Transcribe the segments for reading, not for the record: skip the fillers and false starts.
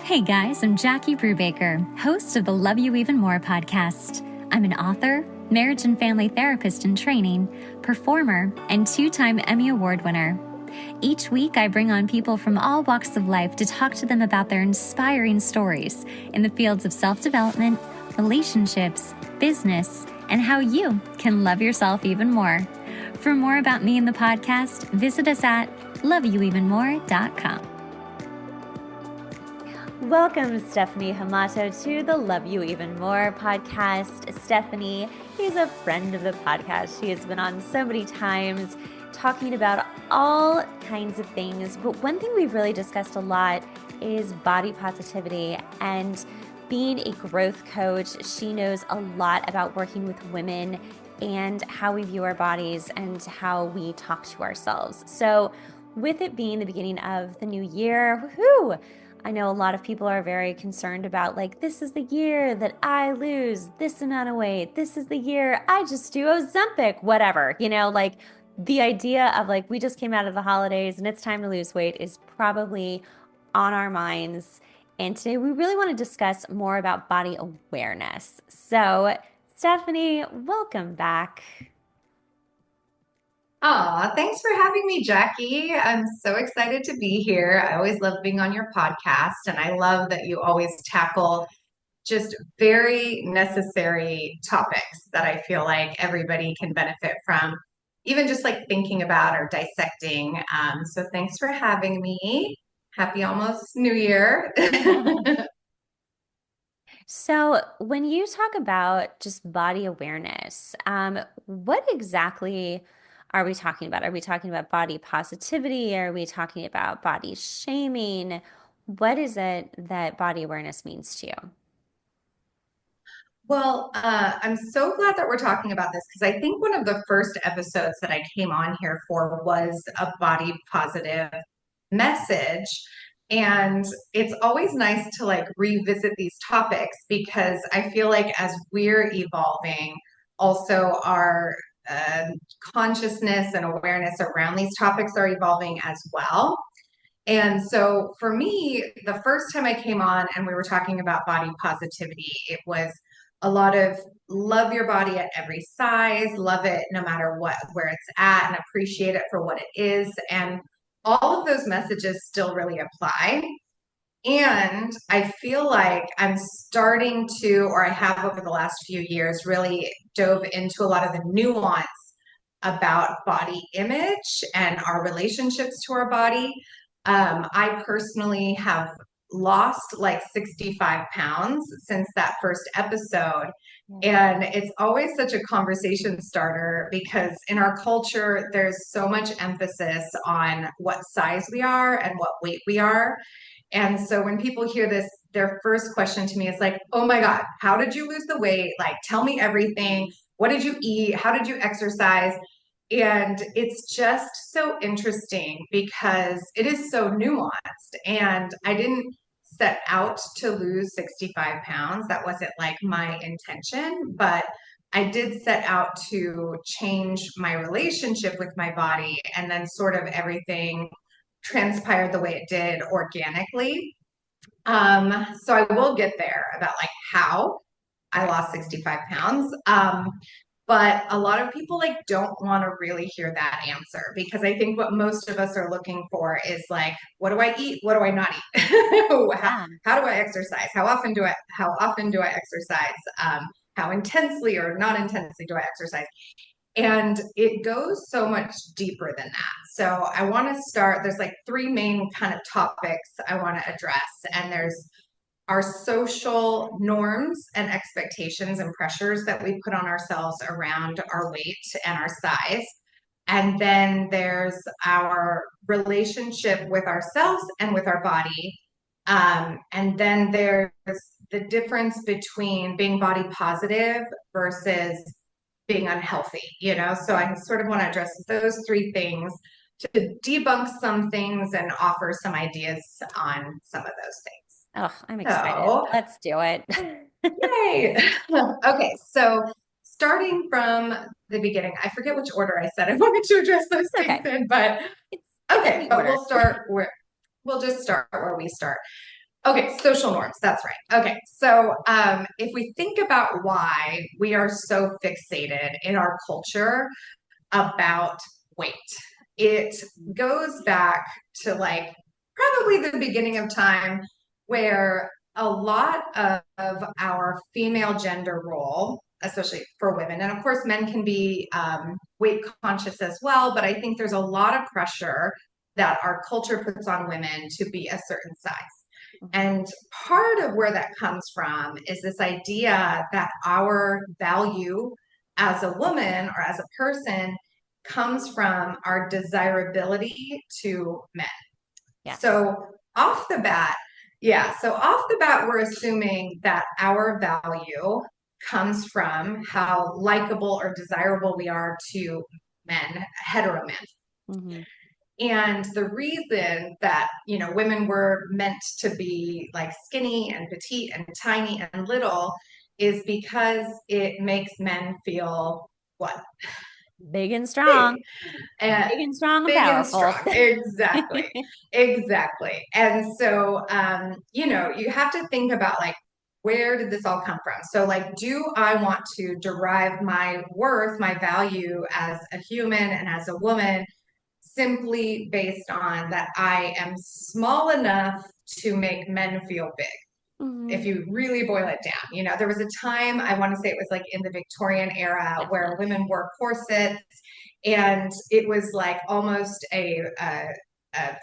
Hey guys, I'm Jackie Brubaker, host of the Love You Even More podcast. I'm an author, marriage and family therapist in training, performer, and 2-time Emmy Award winner. Each week, I bring on people from all walks of life to talk to them about their inspiring stories in the fields of self-development, relationships, business, and how you can love yourself even more. For more about me and the podcast, visit us at loveyouevenmore.com. Welcome, Stephanie Hamadto, to the Love You Even More podcast. Stephanie is a friend of the podcast. She has been on so many times talking about all kinds of things. But one thing we've really discussed a lot is body positivity and being a growth coach. She knows a lot about working with women and how we view our bodies and how we talk to ourselves. So with it being the beginning of the new year, woohoo! I know a lot of people are very concerned about this is the year that I lose this amount of weight. This is the year I just do Ozempic, whatever, the idea of we just came out of the holidays and it's time to lose weight is probably on our minds. And today we really want to discuss more about body awareness. So Stephanie, welcome back. Thanks for having me, Jackie. I'm so excited to be here. I always love being on your podcast, and I love that you always tackle just very necessary topics that I feel like everybody can benefit from, even just thinking about or dissecting. So thanks for having me. Happy almost New Year. So when you talk about just body awareness, what exactly are we talking about? Are we talking about body positivity? Are we talking about body shaming? What is it that body awareness means to you? Well, I'm so glad that we're talking about this because I think one of the first episodes that I came on here for was a body positive message. And it's always nice to revisit these topics because I feel like as we're evolving, also our consciousness and awareness around these topics are evolving as well. And so for me, the first time I came on and we were talking about body positivity, it was a lot of love your body at every size, love it no matter where it's at, and appreciate it for what it is. And all of those messages still really apply. And I feel like I'm starting to, or I have over the last few years, really dove into a lot of the nuance about body image and our relationships to our body. I personally have lost 65 pounds since that first episode. And it's always such a conversation starter because in our culture, there's so much emphasis on what size we are and what weight we are. And so when people hear this, their first question to me is oh my God, how did you lose the weight? Tell me everything. What did you eat? How did you exercise? And it's just so interesting because it is so nuanced. And I didn't set out to lose 65 pounds. That wasn't my intention, but I did set out to change my relationship with my body. And then sort of everything transpired the way it did organically. So I will get there about how I lost 65 pounds. But a lot of people don't want to really hear that answer because I think what most of us are looking for is what do I eat? What do I not eat? How do I exercise? How often do I exercise? How intensely or not intensely do I exercise? And it goes so much deeper than that. So I want to start, there's 3 main kind of topics I want to address. And there's our social norms and expectations and pressures that we put on ourselves around our weight and our size. And then there's our relationship with ourselves and with our body. And then there's the difference between being body positive versus being unhealthy, So I sort of want to address those 3 things to debunk some things and offer some ideas on some of those things. Oh, I'm excited. Let's do it. Yay. Okay, so starting from the beginning, I forget which order I said I wanted to address those things in, but we'll just start where we start. Okay, social norms. That's right. Okay, so if we think about why we are so fixated in our culture about weight, it goes back to like probably the beginning of time where a lot of our female gender role, especially for women, and of course men can be weight conscious as well, but I think there's a lot of pressure that our culture puts on women to be a certain size. Mhm. And part of where that comes from is this idea that our value as a woman or as a person comes from our desirability to men. Yes. So off the bat, yeah, so off the bat, we're assuming that our value comes from how likable or desirable we are to men, hetero men. Hmm. And the reason that, women were meant to be like skinny and petite and tiny and little is because it makes men feel what? Big and Big strong, and big and strong and big and powerful. strong. Exactly. Exactly. And so, you have to think about like, where did this all come from? So, like, do I want to derive my worth, my value as a human and as a woman simply based on that I am small enough to make men feel big? If Hmm. you really boil it down, there was a time, I want to say it was like in the Victorian era, where Definitely. women wore corsets, and it was like almost a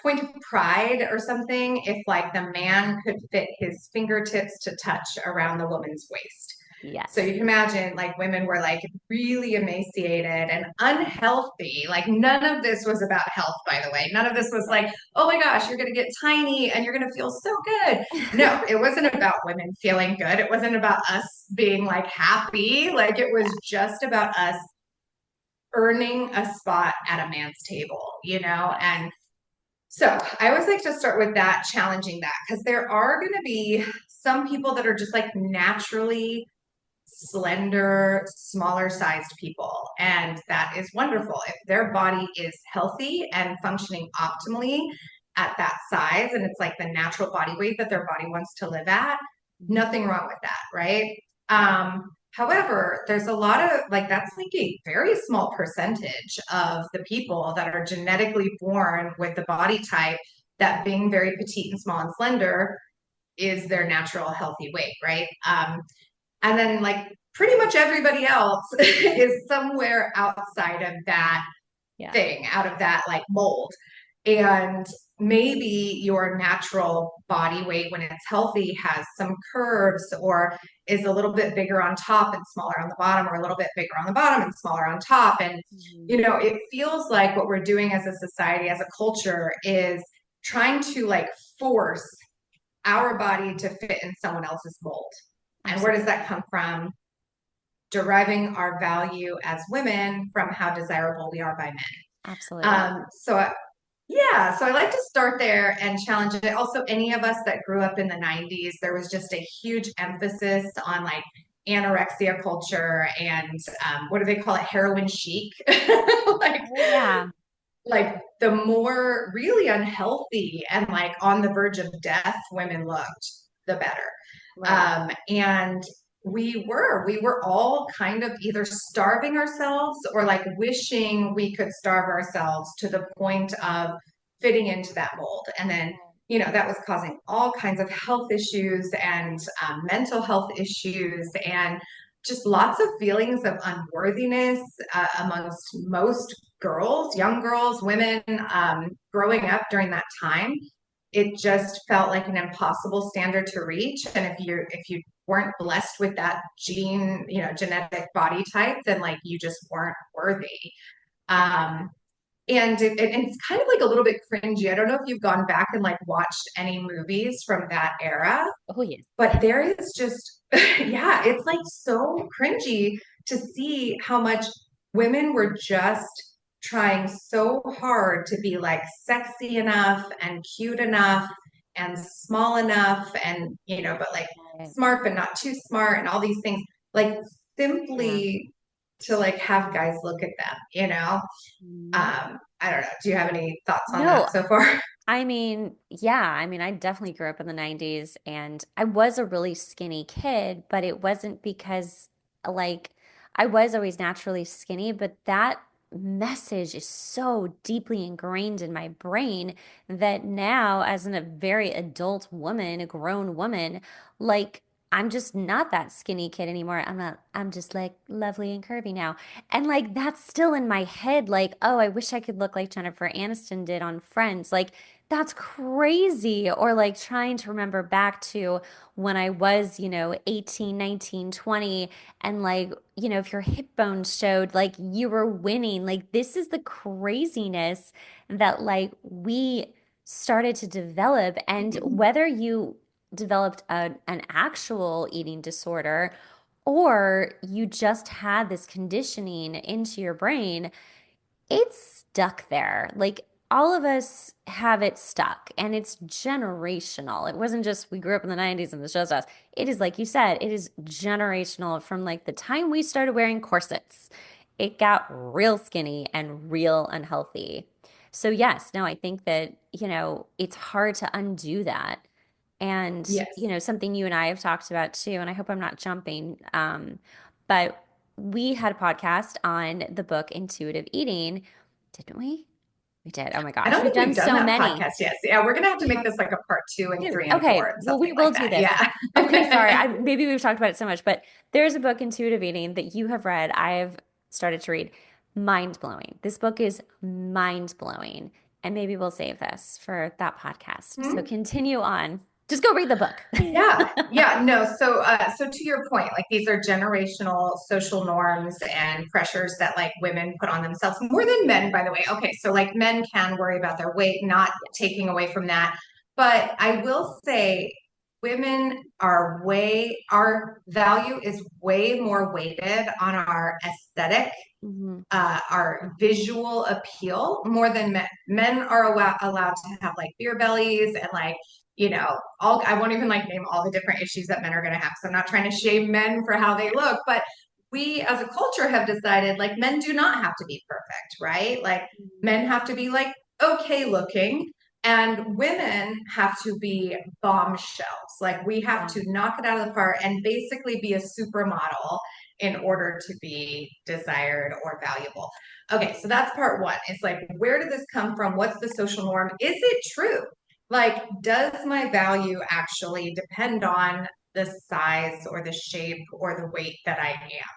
point of pride or something if like the man could fit his fingertips to touch around the woman's waist. So you Yes. can imagine like women were like really emaciated and unhealthy. Like none of this was about health, by the way. None of this was like, oh my gosh, you're going to get tiny and you're going to feel so good. No, it wasn't about women feeling good. It wasn't about us being like happy. Like it Yeah. was just about us earning a spot at a man's table, Yes. And so I always like to start with that, challenging that, because there are going to be some people that are just like naturally slender, smaller sized people. And that is wonderful. If their body is healthy and functioning optimally at that size, and it's like the natural body weight that their body wants to live at, Mhm. nothing wrong with that, right? Yeah. However, there's a lot of like that's like a very small percentage of the people that are genetically born with the body type that being very petite and small and slender is their natural healthy weight, right? And then like pretty much everybody else is somewhere outside of that Yeah. thing, out of that like mold. And maybe your natural body weight when it's healthy has some curves or is a little bit bigger on top and smaller on the bottom, or a little bit bigger on the bottom and smaller on top. And, Mhm. it feels like what we're doing as a society, as a culture, is trying to like force our body to fit in someone else's mold. And where does Absolutely. that come from? Deriving our value as women from how desirable we are by men. Absolutely. Yeah, so I like to start there and challenge it. Also, any of us that grew up in the 90s, there was just a huge emphasis on like anorexia culture and what do they call it? Heroin chic. like, Oh, yeah. like the more really unhealthy and like on the verge of death women looked, the better. Right. And we were all kind of either starving ourselves or like wishing we could starve ourselves to the point of fitting into that mold. And then, that was causing all kinds of health issues and mental health issues and just lots of feelings of unworthiness amongst most girls, young girls, women growing up during that time. It just felt like an impossible standard to reach. And if you weren't blessed with that genetic body type, then like you just weren't worthy. Um, and it's kind of like a little bit cringy. I don't know if you've gone back and like watched any movies from that era, Oh, yes. but there is just, yeah, it's like so cringy to see how much women were just trying so hard to be like sexy enough and cute enough and small enough and, but like Right. smart but not too smart and all these things, like Yeah. simply to like have guys look at them. Mhm. I don't know. Do you have any thoughts on No, that so far? I mean, yeah, I mean, I definitely grew up in the 90s and I was a really skinny kid, but it wasn't because like I was always naturally skinny, but that message is so deeply ingrained in my brain that now, as a very adult woman, a grown woman, like I'm just not that skinny kid anymore. I'm just like lovely and curvy now. And like that's still in my head, like, oh, I wish I could look like Jennifer Aniston did on Friends. Like, that's crazy. Or like trying to remember back to when I was, 18, 19, 20, and like, if your hip bones showed, like you were winning. Like this is the craziness that like we started to develop. And whether you developed an actual eating disorder or you just had this conditioning into your brain, it's stuck there. Like all of us have it stuck and it's generational. It wasn't just we grew up in the 90s and it's just us. It is like you said, it is generational from like the time we started wearing corsets. It got real skinny and real unhealthy. So yes, no, I think that, it's hard to undo that. And, Yes. something you and I have talked about too, and I hope I'm not jumping, but we had a podcast on the book Intuitive Eating, didn't we? We did. Oh my I gosh, don't we've think done we've done so that many. podcast yet. Yeah, we're gonna have to make this like a part two and Dude, three and four okay, and well, we something will like do that. this. Yeah. Okay, sorry. Maybe we've talked about it so much, but there's a book, Intuitive Eating, that you have read. I have started to read. Mind blowing. This book is mind blowing. And maybe we'll save this for that podcast. So Hmm? continue on. Just go read the book. Yeah, yeah, no. So to your point, like these are generational social norms and pressures that like women put on themselves more than men, by the way. Okay, so like men can worry about their weight, not Yes. taking away from that. But I will say women our value is way more weighted on our aesthetic, Hmm. our visual appeal more than men. Men are allowed to have like beer bellies and like, all I won't even like name all the different issues that men are going to have. So I'm not trying to shame men for how they look, but we as a culture have decided like men do not have to be perfect, right? Like men have to be like okay looking and women have to be bombshells. Like we have Yeah. to knock it out of the park and basically be a supermodel in order to be desired or valuable. Okay, so that's part one. It's like, where did this come from? What's the social norm? Is it true? Like, does my value actually depend on the size or the shape or the weight that I am?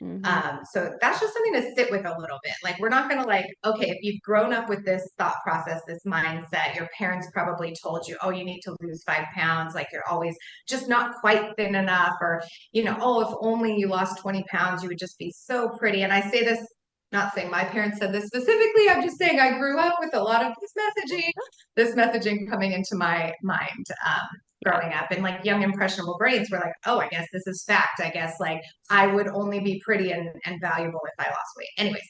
Hmm. So that's just something to sit with a little bit. Like, we're not going to like, okay, if you've grown up with this thought process, this mindset, your parents probably told you, oh, you need to lose 5 pounds. Like, you're always just not quite thin enough. Or, oh, if only you lost 20 pounds, you would just be so pretty. And I say this, not saying my parents said this specifically. I'm just saying I grew up with a lot of this messaging coming into my mind. Yeah. Growing up and like young impressionable brains were like, oh, I guess this is fact. I guess like I would only be pretty and valuable if I lost weight. Anyways,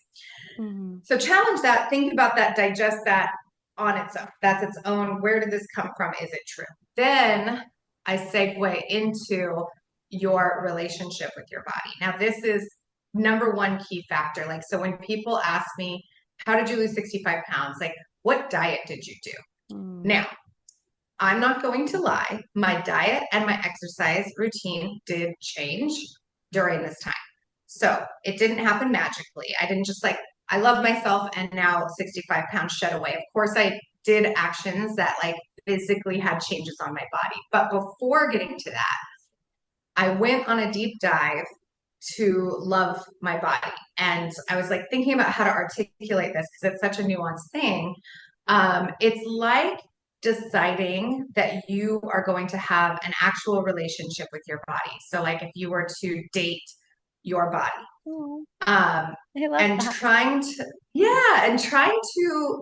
Hmm. so challenge that, think about that, digest that on its own. That's its own. Where did this come from? Is it true? Then I segue into your relationship with your body. Now, this is number one key factor. Like, so when people ask me, how did you lose 65 pounds? Like, what diet did you do? Mm. Now, I'm not going to lie, my diet and my exercise routine did change during this time. So it didn't happen magically. I didn't just like, I love myself and now 65 pounds shed away. Of course, I did actions that like physically had changes on my body. But before getting to that, I went on a deep dive to love my body. And I was like thinking about how to articulate this because it's such a nuanced thing. It's like deciding that you are going to have an actual relationship with your body. So, like if you were to date your body, Oh, um, I love and that. trying to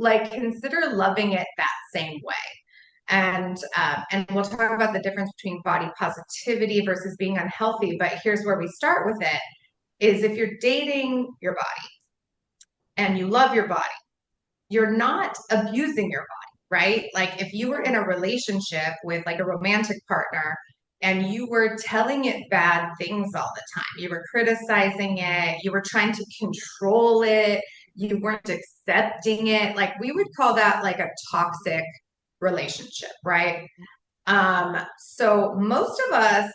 like consider loving it that same way. And we'll talk about the difference between body positivity versus being unhealthy. But here's where we start with it: is if you're dating your body and you love your body, you're not abusing your body, right? Like if you were in a relationship with like a romantic partner and you were telling it bad things all the time, you were criticizing it, you were trying to control it, you weren't accepting it, like we would call that like a toxic relationship, right? So most of us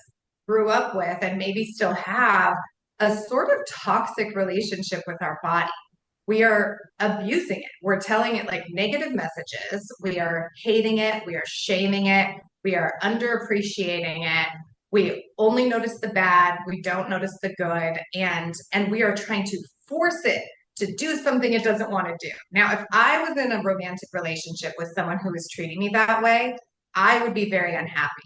grew up with and maybe still have a sort of toxic relationship with our body. We are abusing it. We're telling it like negative messages. We are hating it. We are shaming it. We are underappreciating it. We only notice the bad. We don't notice the good. And we are trying to force it to do something it doesn't want to do. Now, if I was in a romantic relationship with someone who was treating me that way, I would be very unhappy.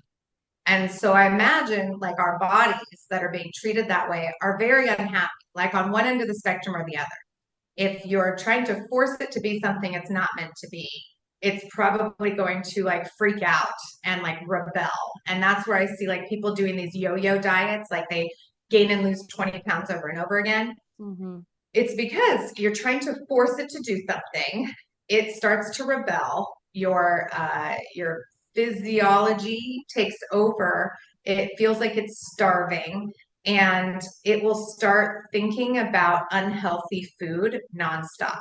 And so I imagine like our bodies that are being treated that way are very unhappy, like on one end of the spectrum or the other. If you're trying to force it to be something it's not meant to be, it's probably going to like freak out and like rebel. And that's where I see like people doing these yo-yo diets, like they gain and lose 20 pounds over and over again. Mm-hmm. It's because you're trying to force it to do something. It starts to rebel. Your physiology takes over. It feels like it's starving, and it will start thinking about unhealthy food nonstop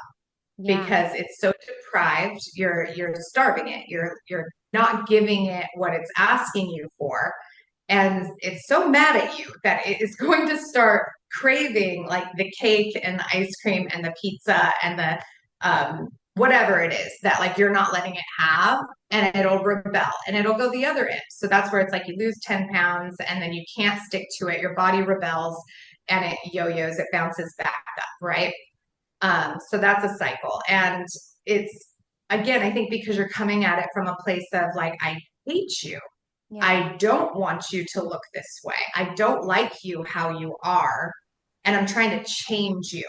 Yeah. because it's so deprived. You're starving it. You're not giving it what it's asking you for. And it's so mad at you that it is going to start craving like the cake and the ice cream and the pizza and the whatever it is that like you're not letting it have, and it'll rebel and it'll go the other end. So that's where it's like you lose 10 pounds and then you can't stick to it. Your body rebels and it yo-yos, it bounces back up, right? So that's a cycle. And it's, again, I think because you're coming at it from a place of like, I hate you. Yeah. I don't want you to look this way. I don't like you how you are. And I'm trying to change you.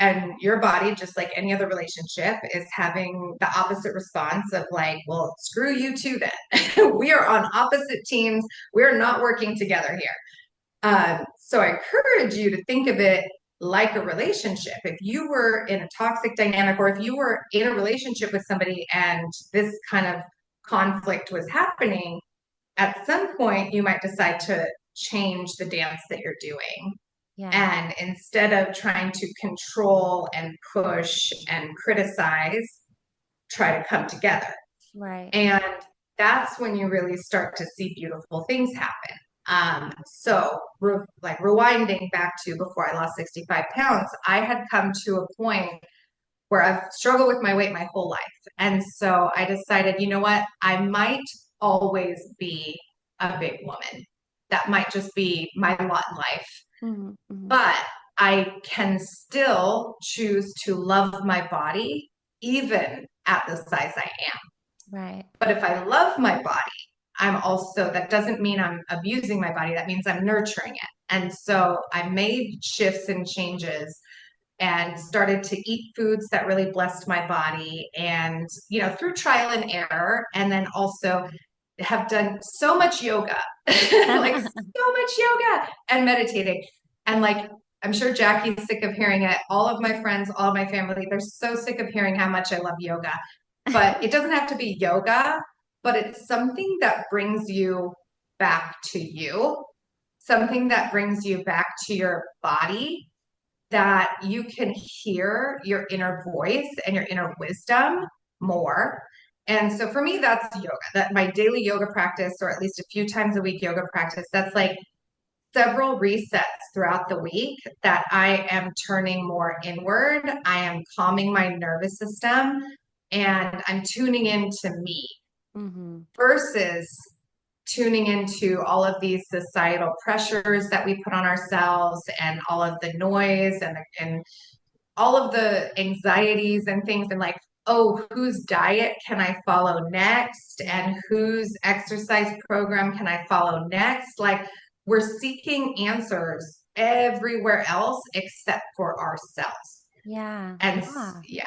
And your body, just like any other relationship, is having the opposite response of like, well, screw you too, then. We are on opposite teams. We're not working together here. So I encourage you to think of it like a relationship. If you were in a toxic dynamic, or if you were in a relationship with somebody and this kind of conflict was happening, at some point you might decide to change the dance that you're doing. Yeah. And instead of trying to control and push and criticize, try to come together. Right. And that's when you really start to see beautiful things happen. Like rewinding back to before I lost 65 pounds, I had come to a point where I've struggled with my weight my whole life. And so I decided, you know what? I might always be a big woman. That might just be my lot in life. Mm-hmm. Mm-hmm. But I can still choose to love my body even at the size I am. Right. But if I love my body, that doesn't mean I'm abusing my body. That means I'm nurturing it. And so I made shifts and changes and started to eat foods that really blessed my body, and, through trial and error. And then also have done so much yoga, like so much yoga and meditating. And like, I'm sure Jackie's sick of hearing it. All of my friends, all of my family, they're so sick of hearing how much I love yoga. But it doesn't have to be yoga, but it's something that brings you back to you, something that brings you back to your body, that you can hear your inner voice and your inner wisdom more. And so for me, that's yoga, that my daily yoga practice, or at least a few times a week yoga practice, that's like several resets throughout the week that I am turning more inward. I am calming my nervous system and I'm tuning into me Mm-hmm. versus tuning into all of these societal pressures that we put on ourselves and all of the noise and all of the anxieties and things, and like, oh, whose diet can I follow next? And whose exercise program can I follow next? Like, we're seeking answers everywhere else except for ourselves. Yeah. And Yeah. yeah,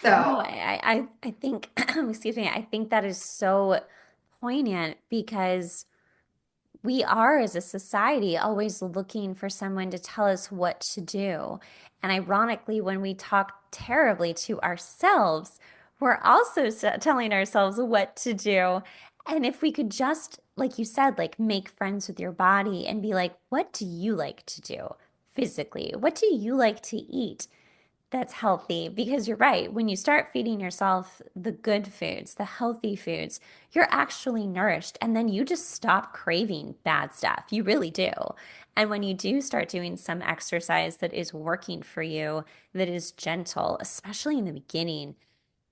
No, so I think, excuse me, I think that is so poignant because we are, as a society, always looking for someone to tell us what to do. And ironically, when we talk terribly to ourselves, we're also telling ourselves what to do. And if we could just, like you said, like make friends with your body and be like, what do you like to do physically? What do you like to eat? that's healthy because you're right. When you start feeding yourself the good foods, the healthy foods, you're actually nourished. And then you just stop craving bad stuff. You really do. And when you do start doing some exercise that is working for you, that is gentle, especially in the beginning,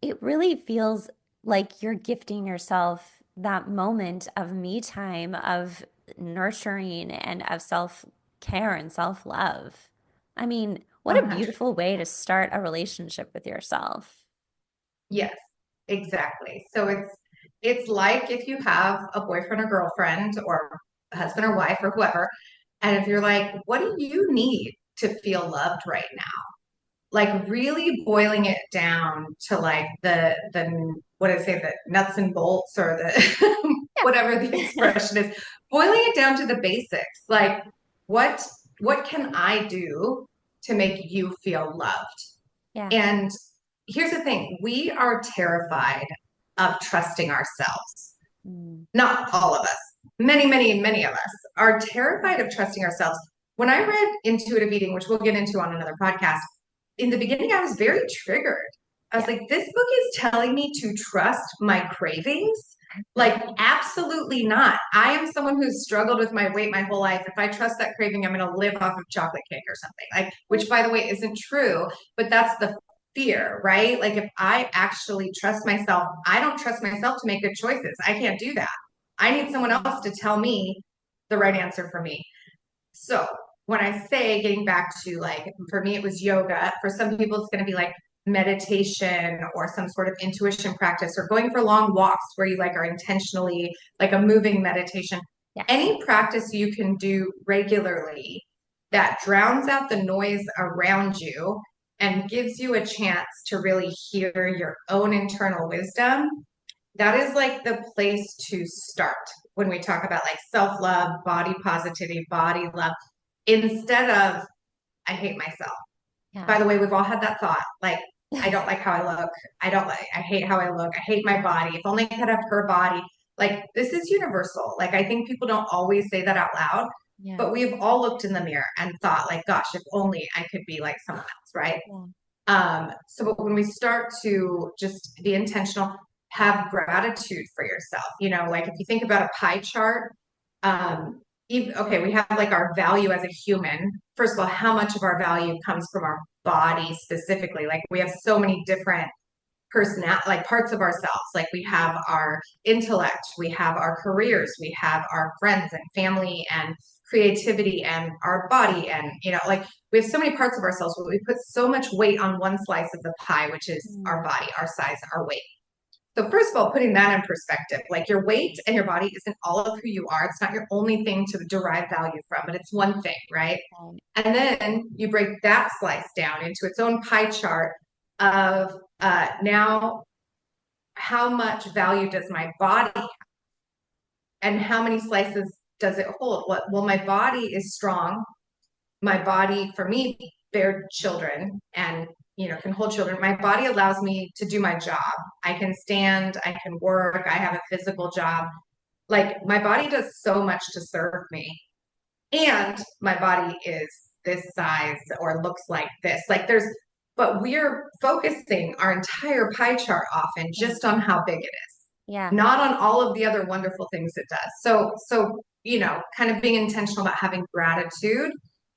it really feels like you're gifting yourself that moment of me time, of nurturing and of self care and self love. I mean, what a 100. beautiful way to start a relationship with yourself. Yes, exactly. So it's like if you have a boyfriend or girlfriend or husband or wife or whoever, and if you're like, what do you need to feel loved right now? Like really boiling it down to like the what did I say, the nuts and bolts or the whatever the Yeah. expression is, boiling it down to the basics. Like what what can I do to make you feel loved? Yeah. And here's the thing, we are terrified of trusting ourselves. Mm. Not all of us. Many of us are terrified of trusting ourselves. When I read intuitive eating, which we'll get into on another podcast, in the beginning, I was very triggered. I was Yeah. like, this book is telling me to trust my cravings. Like, absolutely not. I am someone who's struggled with my weight my whole life. If I trust that craving, I'm going to live off of chocolate cake or something. Like, which by the way isn't true, but that's the fear, right? Like, if I actually trust myself, I don't trust myself to make good choices. I can't do that. I need someone else to tell me the right answer for me. So when I say getting back to like, for me, it was yoga. For some people, it's going to be like meditation or some sort of intuition practice or going for long walks where you like are intentionally like a moving meditation. Yes. Any practice you can do regularly that drowns out the noise around you and gives you a chance to really hear your own internal wisdom, that is like the place to start when we talk about like self-love, body positivity, body love, instead of I hate myself. Yeah. By the way, we've all had that thought, like I don't like how I look. I hate how I look. I hate my body. If only I could have her body. Like this is universal. Like I think people don't always say that out loud, Yeah. but we've all looked in the mirror and thought like, gosh, if only I could be like someone else, right? Yeah. So when we start to just be intentional, have gratitude for yourself, you know, like if you think about a pie chart, even, okay, we have like our value as a human. First of all, how much of our value comes from our body specifically? Like we have so many different personal like parts of ourselves, like we have our intellect, we have our careers, we have our friends and family and creativity and our body, and you know, like we have so many parts of ourselves, but we put so much weight on one slice of the pie, which is our Mm. body, our size, our weight. So first of all, putting that in perspective, like your weight and your body isn't all of who you are. It's not your only thing to derive value from, but it's one thing, right? Um, And then you break that slice down into its own pie chart of now how much value does my body have and how many slices does it hold? What, well, my body is strong. My body, for me, bear children and you know can hold children. My body allows me to do my job. I can stand, I can work, I have a physical job. Like my body does so much to serve me. And my body is this size or looks like this. Like there's, but we're focusing our entire pie chart often yeah. just on how big it is, Yeah. not on all of the other wonderful things it does. So, you know, kind of being intentional about having gratitude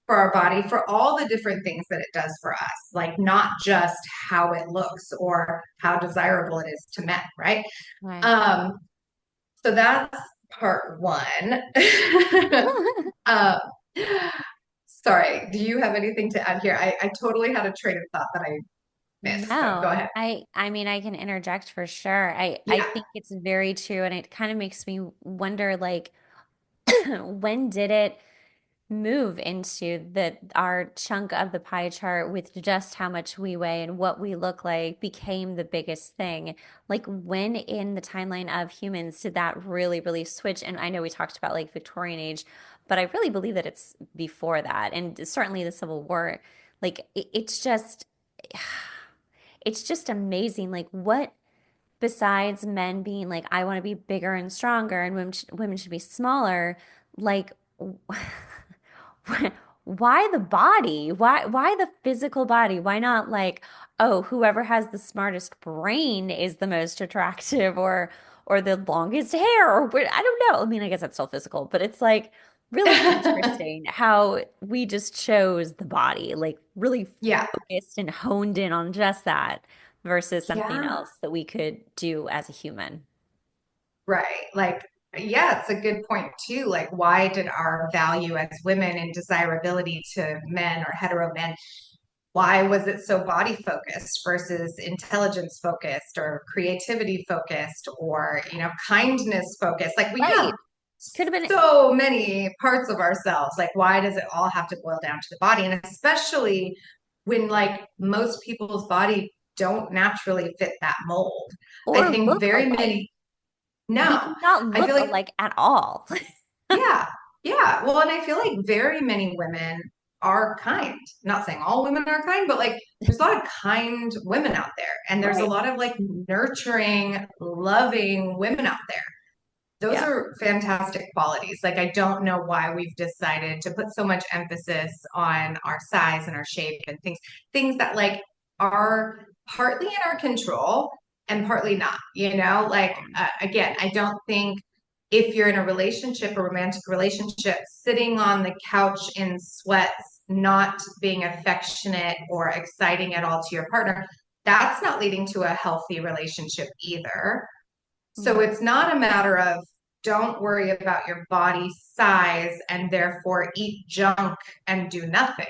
for our body, for all the different things that it does for us, like not just how it looks or how desirable it is to men, right? Right. Um, so that's part one. um, sorry, do you have anything to add here? I totally had a train of thought that I missed, so go No, ahead. I mean I can interject for sure. I Yeah. think it's very true and it kind of makes me wonder like when did it move into the our chunk of the pie chart with just how much we weigh and what we look like became the biggest thing. Like when in the timeline of humans did that really, really switch? And I know we talked about like Victorian age, but I really believe that it's before that and certainly the Civil War. Like it's just it's just amazing. Like what besides men being like, I want to be bigger and stronger and women should be smaller, like why the body? Why the physical body? Why not like, oh, whoever has the smartest brain is the most attractive or the longest hair or I don't know. I mean, I guess that's still physical, but it's like really interesting how we just chose the body, like really Yeah. focused and honed in on just that versus something Yeah. else that we could do as a human. Right. Like, yeah, it's a good point too. Like, why did our value as women and desirability to men or hetero men, why was it so body focused versus intelligence focused or creativity focused or, kindness focused? Like, we have Right. Could have been, so many parts of ourselves. Like, why does it all have to boil down to the body? And especially when, like, most people's body don't naturally fit that mold. I or think look very alike. many, We no. do not I feel look like alike at all. yeah, yeah. Well, and I feel like very many women are kind. Not saying all women are kind, but like there's a lot of kind women out there. And there's a Right. lot of like nurturing, loving women out there. Those Yeah. are fantastic qualities. Like, I don't know why we've decided to put so much emphasis on our size and our shape and things that like are partly in our control and partly not, Like, again, I don't think if you're in a relationship, a romantic relationship, sitting on the couch in sweats, not being affectionate or exciting at all to your partner, that's not leading to a healthy relationship either. So Mhm. it's not a matter of don't worry about your body size and therefore eat junk and do nothing.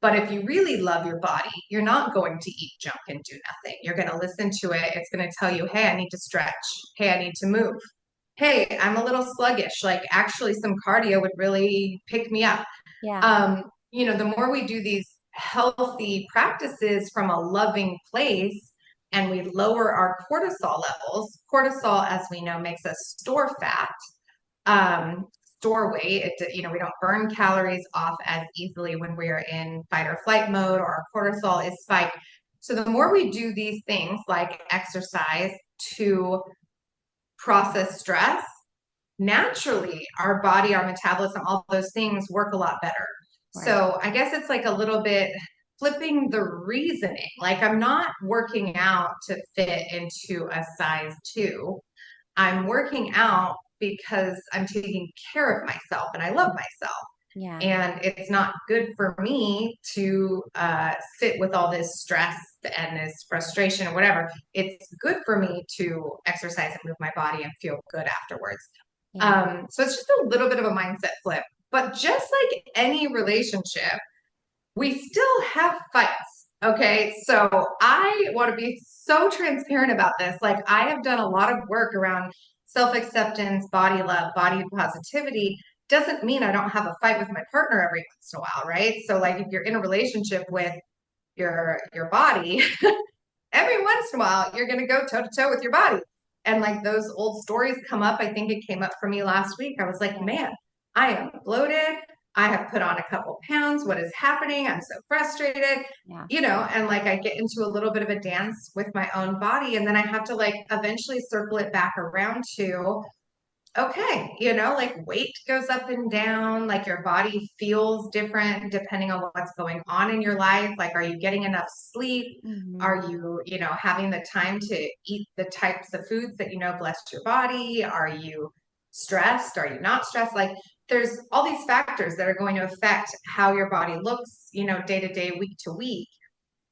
But if you really love your body, you're not going to eat junk and do nothing. You're going to listen to it. It's going to tell you, hey, I need to stretch. Hey, I need to move. Hey, I'm a little sluggish. Like, actually, some cardio would really pick me up. Yeah. The more we do these healthy practices from a loving place and we lower our cortisol levels, cortisol, as we know, makes us store fat, store weight. We don't burn calories off as easily when we are in fight or flight mode or our cortisol is spiked. So the more we do these things like exercise to process stress, naturally our body, our metabolism, all those things work a lot better. Right. So I guess it's like a little bit flipping the reasoning. Like, I'm not working out to fit into a size 2. I'm working out because I'm taking care of myself and I love myself. Yeah. And it's not good for me to sit with all this stress and this frustration or whatever. It's good for me to exercise and move my body and feel good afterwards. Yeah. So it's just a little bit of a mindset flip. But just like any relationship, we still have fights. Okay. So I want to be so transparent about this. Like, I have done a lot of work around self acceptance, body love, body positivity. Doesn't mean I don't have a fight with my partner every once in a while, right? So, like, if you're in a relationship with your body, every once in a while you're going to go toe to toe with your body. And like those old stories come up. I think it came up for me last week. I was like, Yeah. man, I am bloated. I have put on a couple pounds. What is happening? I'm so frustrated, Yeah. and like I get into a little bit of a dance with my own body. And then I have to like eventually circle it back around to, okay, like weight goes up and down, like your body feels different depending on what's going on in your life. Like, are you getting enough sleep? Hmm. Are you, having the time to eat the types of foods that bless your body? Are you stressed? Are you not stressed? Like, there's all these factors that are going to affect how your body looks, day to day, week to week.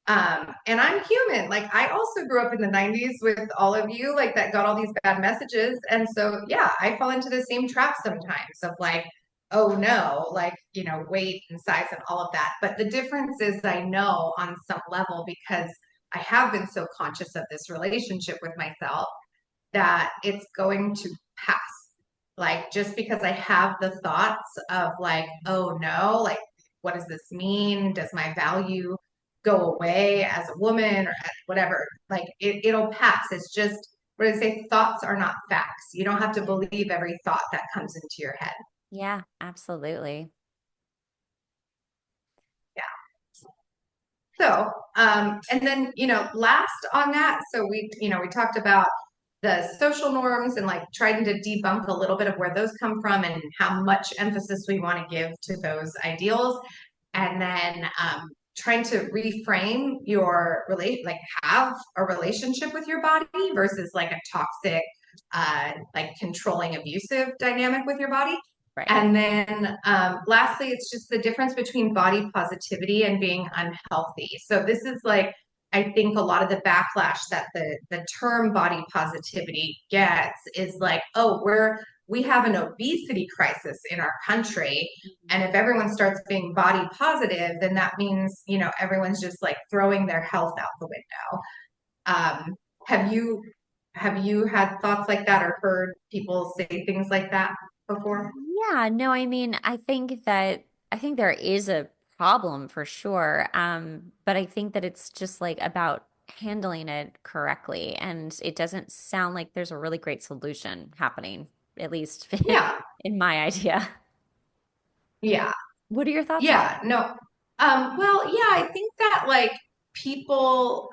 And I'm human. Like, I also grew up in the 90s with all of you, like, that got all these bad messages. And so, yeah, I fall into the same trap sometimes of like, oh no, like, weight and size and all of that. But the difference is I know on some level, because I have been so conscious of this relationship with myself, that it's going to pass. Like, just because I have the thoughts of like, oh no, like, what does this mean? Does my value go away as a woman or whatever? Like, it'll pass. It's just, what do they say? Thoughts are not facts. You don't have to believe every thought that comes into your head. Yeah, absolutely. Yeah. So, and then, last on that, so we talked about the social norms and like trying to debunk a little bit of where those come from and how much emphasis we want to give to those ideals. And then trying to reframe your like have a relationship with your body versus like a toxic, like controlling, abusive dynamic with your body. Right. And then lastly, it's just the difference between body positivity and being unhealthy. So this is like, I think a lot of the backlash that the term body positivity gets is like, oh, we have an obesity crisis in our country. And if everyone starts being body positive, then that means, everyone's just like throwing their health out the window. Um, have you have you had thoughts like that or heard people say things like that before? Yeah, no, I mean, I think there is a problem for sure. But I think that it's just like about handling it correctly. And it doesn't sound like there's a really great solution happening, at least Yeah, in my idea. yeah, What are your thoughts on yeah. No. Well, yeah, I think that like people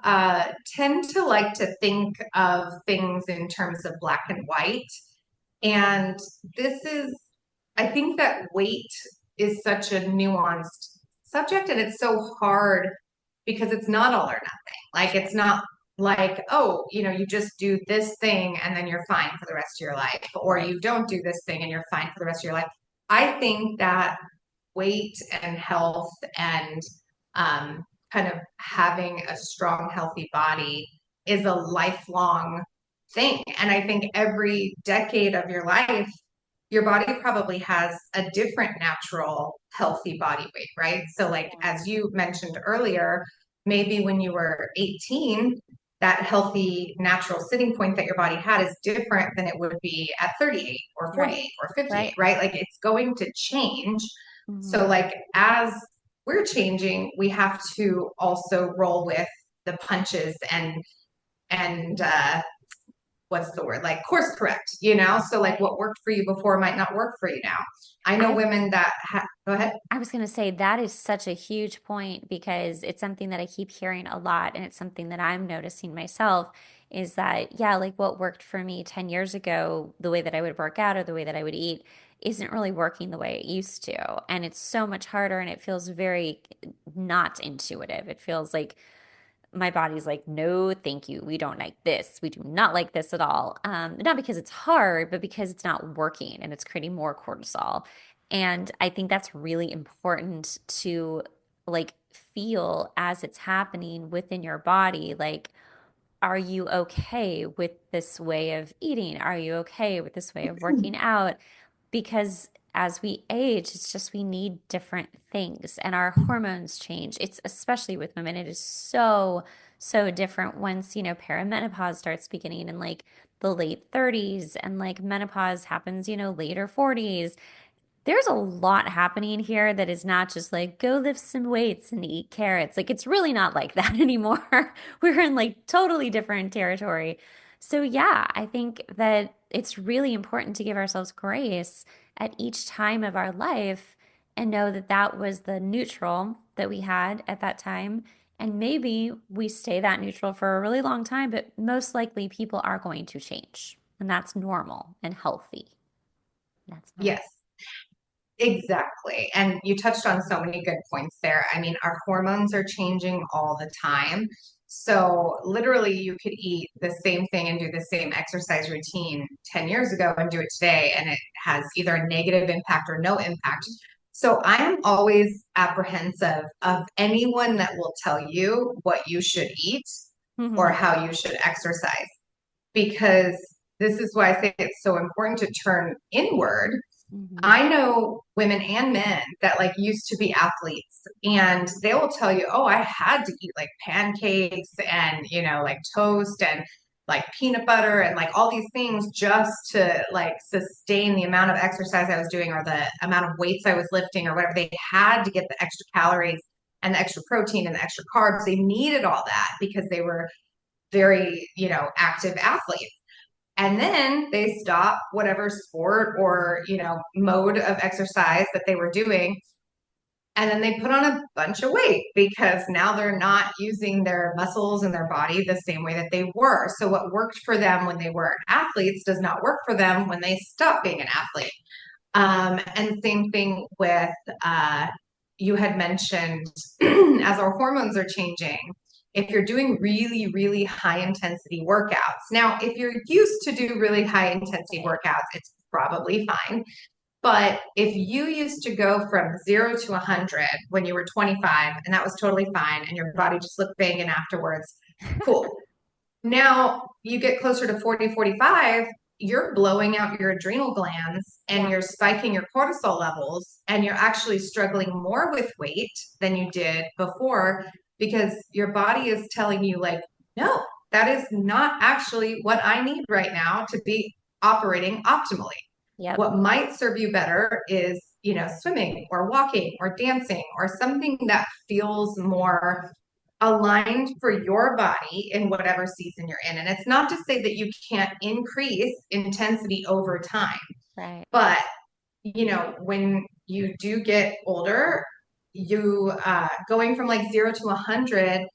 tend to like to think of things in terms of black and white. And this is, I think that weight is such a nuanced subject and it's so hard because it's not all or nothing. Like, it's not like, oh, you just do this thing and then you're fine for the rest of your life, or right? you don't do this thing and you're fine for the rest of your life. I think that weight and health and um, kind of having a strong, healthy body is a lifelong thing. And I think every decade of your life, your body probably has a different natural healthy body weight, right? So, like, Yeah. as you mentioned earlier, maybe when you were 18, that healthy natural sitting point that your body had is different than it would be at 38 or Right. 48 or 58, Right. right? Like, it's going to change. So, Hmm. like, as we're changing, we have to also roll with the punches and what's the word, like course correct, so like Right. what worked for you before might not work for you now. I know I women that go ahead. I was going to say that is such a huge point because it's something that I keep hearing a lot, and it's something that I'm noticing myself is that, yeah, like what worked for me 10 years ago, the way that I would work out or the way that I would eat isn't really working the way it used to. And it's so much harder and it feels very not intuitive. It feels like my body's like, no, thank you. We don't like this. We do not like this at all. Not because it's hard, but because it's not working and it's creating more cortisol. And I think that's really important to like feel as it's happening within your body. Like, are you okay with this way of eating? Are you okay with this way of working out? Because as we age, it's just we need different things and our hormones change. It's especially with women, it is so, so different once, perimenopause starts beginning in like the late 30s and like menopause happens, later 40s. There's a lot happening here that is not just like go lift some weights and eat carrots. Like it's really not like that anymore. We're in like totally different territory. So yeah, I think that it's really important to give ourselves grace at each time of our life and know that that was the neutral that we had at that time. And maybe we stay that neutral for a really long time, but most likely people are going to change. And that's normal and healthy. That's normal. Yes, exactly. And you touched on so many good points there. I mean, our hormones are changing all the time. So literally you could eat the same thing and do the same exercise routine 10 years ago and do it today, and it has either a negative impact or no impact. So I am always apprehensive of anyone that will tell you what you should eat or how you should exercise, because this is why I say it's so important to turn inward. Hmm. I know women and men that like used to be athletes and they will tell you, oh, I had to eat like pancakes and, like toast and like peanut butter and like all these things just to like sustain the amount of exercise I was doing or the amount of weights I was lifting or whatever. They had to get the extra calories and the extra protein and the extra carbs. They needed all that because they were very, active athletes. And then they stop whatever sport or, mode of exercise that they were doing. And then they put on a bunch of weight because now they're not using their muscles and their body the same way that they were. So what worked for them when they were athletes does not work for them when they stop being an athlete. And same thing with you had mentioned as our hormones are changing, if you're doing really, really high intensity workouts. Now, if you're used to do really high intensity workouts, it's probably fine. But if you used to go from 0 to 100 when you were 25, and that was totally fine, and your body just looked banging afterwards, cool. Now you get closer to 40, 45, you're blowing out your adrenal glands and Yeah. you're spiking your cortisol levels, and you're actually struggling more with weight than you did before because your body is telling you, like, no, that is not actually what I need right now to be operating optimally. Yep. What might serve you better is, swimming or walking or dancing or something that feels more aligned for your body in whatever season you're in. And it's not to say that you can't increase intensity over time, Right. but when you do get older, you going from like 0 to 100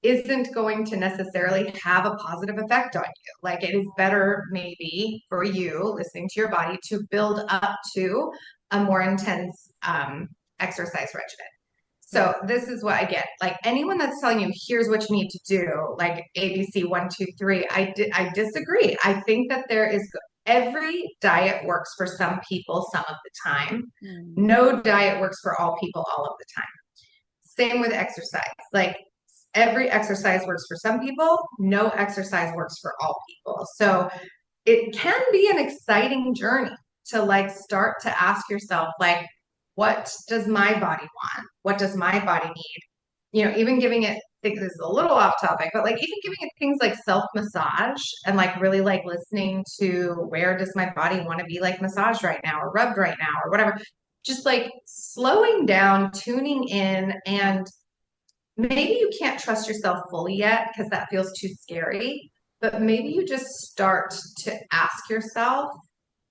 isn't going to necessarily have a positive effect on you. Like, it is better maybe for you listening to your body to build up to a more intense exercise regimen. Yeah. So this is what I get. Like, anyone that's telling you, here's what you need to do, like ABC 1, 2, 3, I disagree. I think that there is every diet works for some people some of the time. Mm. No diet works for all people all of the time. Same with exercise. Like, every exercise works for some people, no exercise works for all people. So it can be an exciting journey to like start to ask yourself, like, what does my body want? What does my body need? Even giving it, I think this is a little off topic, but like even giving it things like self massage and like really like listening to, where does my body want to be like massaged right now or rubbed right now or whatever. Just like slowing down, tuning in, and maybe you can't trust yourself fully yet because that feels too scary, but maybe you just start to ask yourself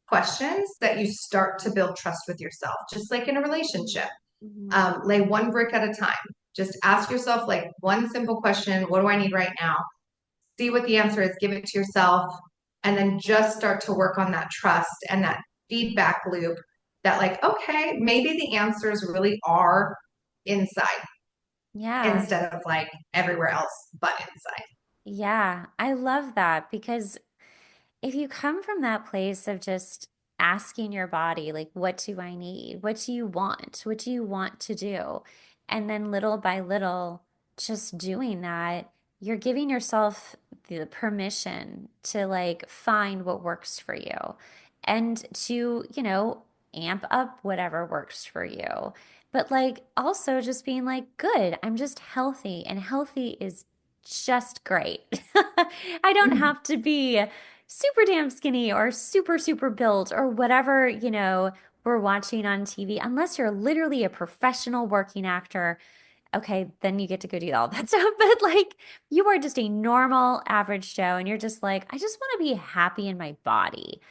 questions that you start to build trust with yourself, just like in a relationship. Mhm. Lay one brick at a time. Just ask yourself like one simple question: what do I need right now? See what the answer is, give it to yourself, and then just start to work on that trust and that feedback loop that, like, okay, maybe the answers really are inside Yeah. instead of like everywhere else but inside. Yeah. I love that because if you come from that place of just asking your body, like, what do I need? What do you want? What do you want to do? And then little by little, just doing that, you're giving yourself the permission to like find what works for you and to, amp up whatever works for you. But like also just being like, good, I'm just healthy, and healthy is just great. I don't have to be super damn skinny or super, super built or whatever, we're watching on TV, unless you're literally a professional working actor. Okay, then you get to go do all that stuff. But like, you are just a normal average Joe, and you're just like, I just want to be happy in my body.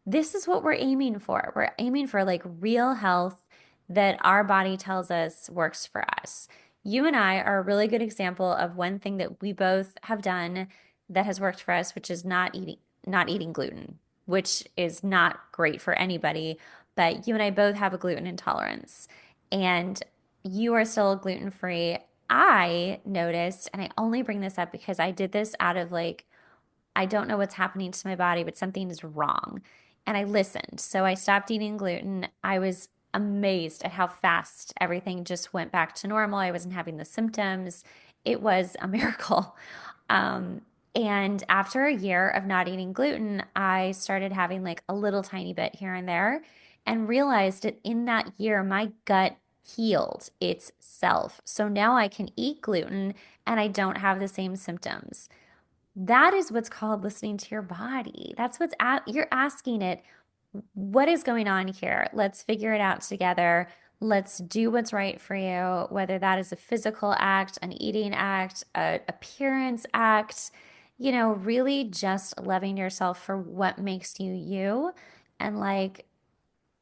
This is what we're aiming for. We're aiming for like real health that our body tells us works for us. You and I are a really good example of one thing that we both have done that has worked for us, which is not eating gluten, which is not great for anybody. But you and I both have a gluten intolerance, and you are still gluten free. I noticed, and I only bring this up because I did this out of like, I don't know what's happening to my body, but something is wrong. And I listened. So I stopped eating gluten. I was amazed at how fast everything just went back to normal. I wasn't having the symptoms. It was a miracle. Um, and after a year of not eating gluten, I started having like a little tiny bit here and there, and realized that in that year, my gut healed itself. So now I can eat gluten and I don't have the same symptoms. That is what's called listening to your body. That's you're asking it, what is going on here? Let's figure it out together. Let's do what's right for you, whether that is a physical act, an eating act, an appearance act, really just loving yourself for what makes you you, and like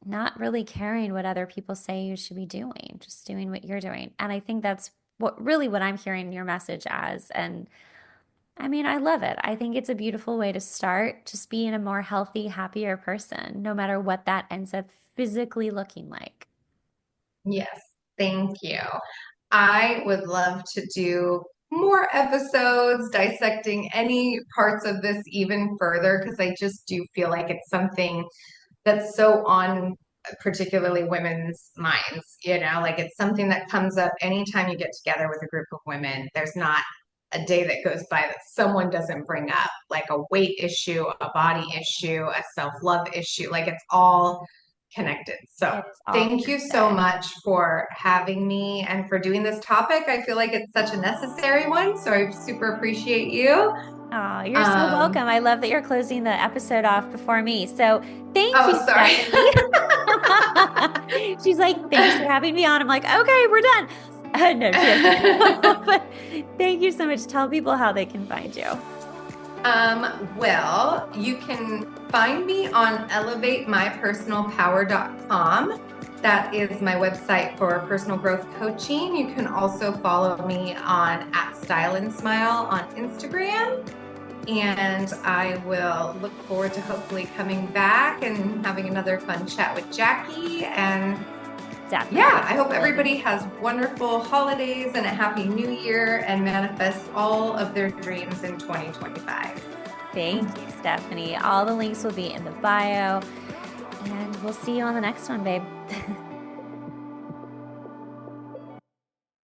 not really caring what other people say you should be doing, just doing what you're doing. And I think that's what I'm hearing your message as. And I mean, I love it. I think it's a beautiful way to start, just being a more healthy, happier person, no matter what that ends up physically looking like. Yes, thank you. I would love to do more episodes dissecting any parts of this even further because I just do feel like it's something that's so on particularly women's minds, like it's something that comes up anytime you get together with a group of women. There's not a day that goes by that someone doesn't bring up like a weight issue, a body issue, a self-love issue. Like it's all connected. So It is all thank you so connected. much for having me and for doing this topic. I feel like it's such a necessary one. So I super appreciate you. Oh, you're so Um, welcome. I love that you're closing the episode off before me. So thank you, oh, sorry. Stephanie. She's like, thanks for having me on. I'm like, okay, we're done. No, she doesn't. But thank you so much. Tell people how they can find you. Well, you can find me on elevatemypersonalpower.com. That is my website for personal growth coaching. You can also follow me on @StyleAndSmile on Instagram. And I will look forward to hopefully coming back and having another fun chat with Jackie. And Definitely. yeah, I hope everybody has wonderful holidays and a happy new year and manifests all of their dreams in 2025. Thank you, Stephanie. All the links will be in the bio. And we'll see you on the next one, babe.